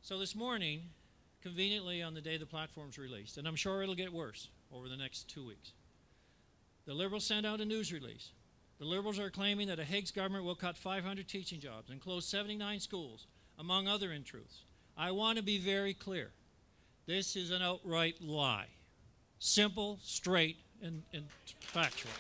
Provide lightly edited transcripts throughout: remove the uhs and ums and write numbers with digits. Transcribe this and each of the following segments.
So this morning, conveniently on the day the platform's released, and I'm sure it'll get worse over the next 2 weeks, the Liberals sent out a news release. The Liberals are claiming that a Higgs government will cut 500 teaching jobs and close 79 schools, among other untruths. I want to be very clear. This is an outright lie. Simple, straight, and factual.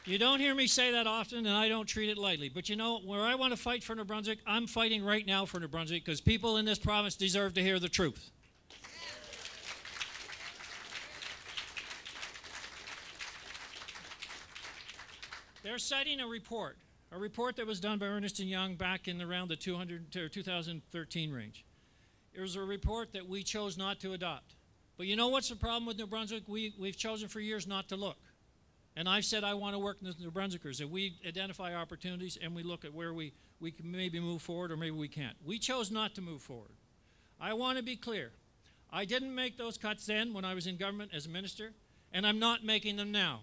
You don't hear me say that often, and I don't treat it lightly. But you know, where I want to fight for New Brunswick, I'm fighting right now for New Brunswick because people in this province deserve to hear the truth. They're citing a report that was done by Ernst & Young back in around the 2013 range. It was a report that we chose not to adopt. But you know what's the problem with New Brunswick? We've chosen for years not to look. And I've said I want to work with New Brunswickers, and we identify opportunities and we look at where we can maybe move forward or maybe we can't. We chose not to move forward. I want to be clear. I didn't make those cuts then when I was in government as a minister, and I'm not making them now.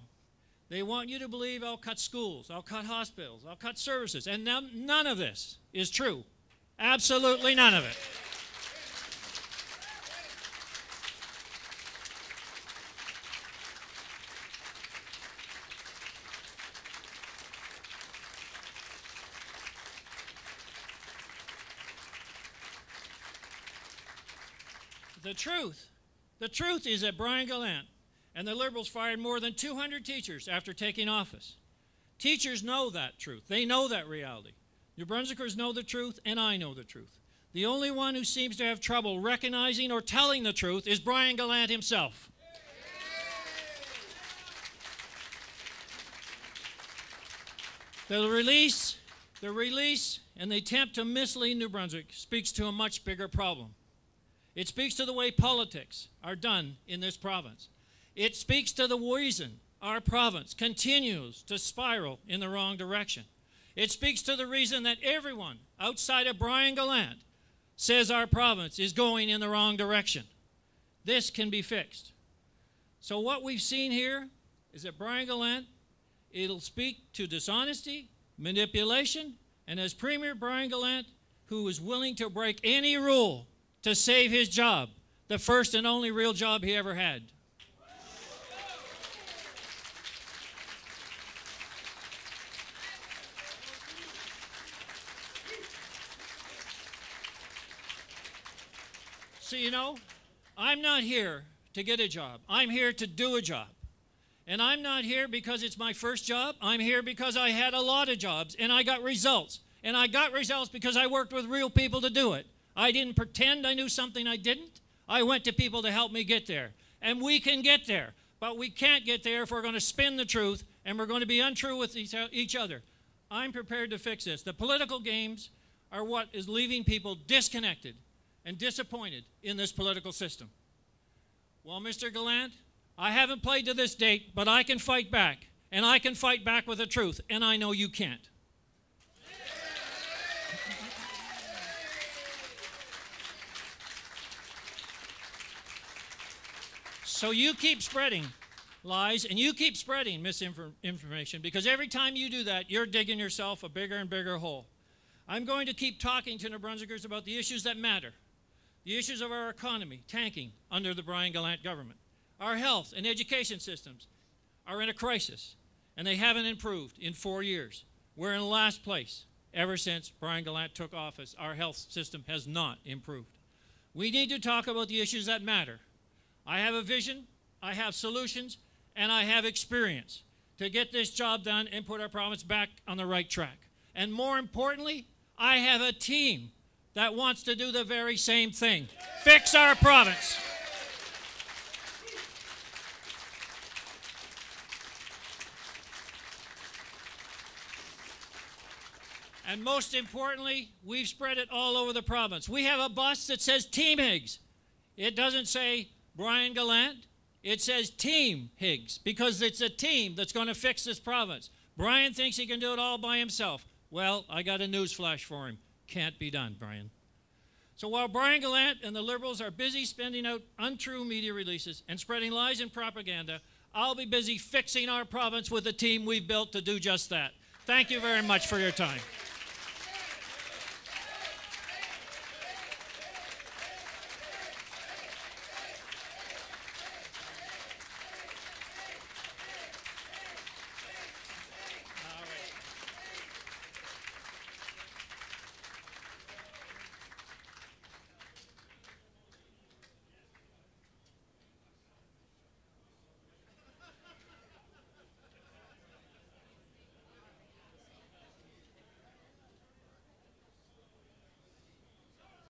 They want you to believe I'll cut schools, I'll cut hospitals, I'll cut services, and now none of this is true. Absolutely none of it. The truth is that Brian Gallant and the Liberals fired more than 200 teachers after taking office. Teachers know that truth. They know that reality. New Brunswickers know the truth, and I know the truth. The only one who seems to have trouble recognizing or telling the truth is Brian Gallant himself. The release and the attempt to mislead New Brunswick speaks to a much bigger problem. It speaks to the way politics are done in this province. It speaks to the reason our province continues to spiral in the wrong direction. It speaks to the reason that everyone outside of Brian Gallant says our province is going in the wrong direction. This can be fixed. So what we've seen here is that Brian Gallant, it'll speak to dishonesty, manipulation, and as Premier Brian Gallant, who is willing to break any rule to save his job, the first and only real job he ever had. So, you know, I'm not here to get a job. I'm here to do a job. And I'm not here because it's my first job. I'm here because I had a lot of jobs and I got results. And I got results because I worked with real people to do it. I didn't pretend I knew something I didn't. I went to people to help me get there. And we can get there. But we can't get there if we're going to spin the truth and we're going to be untrue with each other. I'm prepared to fix this. The political games are what is leaving people disconnected and disappointed in this political system. Well, Mr. Gallant, I haven't played to this date, but I can fight back. And I can fight back with the truth. And I know you can't. So you keep spreading lies and you keep spreading misinformation because every time you do that, you're digging yourself a bigger and bigger hole. I'm going to keep talking to New Brunswickers about the issues that matter. The issues of our economy tanking under the Brian Gallant government. Our health and education systems are in a crisis and they haven't improved in 4 years. We're in last place ever since Brian Gallant took office. Our health system has not improved. We need to talk about the issues that matter. I have a vision, I have solutions, and I have experience to get this job done and put our province back on the right track. And more importantly, I have a team that wants to do the very same thing. Fix our province. And most importantly, we've spread it all over the province. We have a bus that says Team Higgs. It doesn't say Brian Gallant, it says Team Higgs because it's a team that's going to fix this province. Brian thinks he can do it all by himself. Well, I got a news flash for him. Can't be done, Brian. So while Brian Gallant and the Liberals are busy spending out untrue media releases and spreading lies and propaganda, I'll be busy fixing our province with the team we've built to do just that. Thank you very much for your time.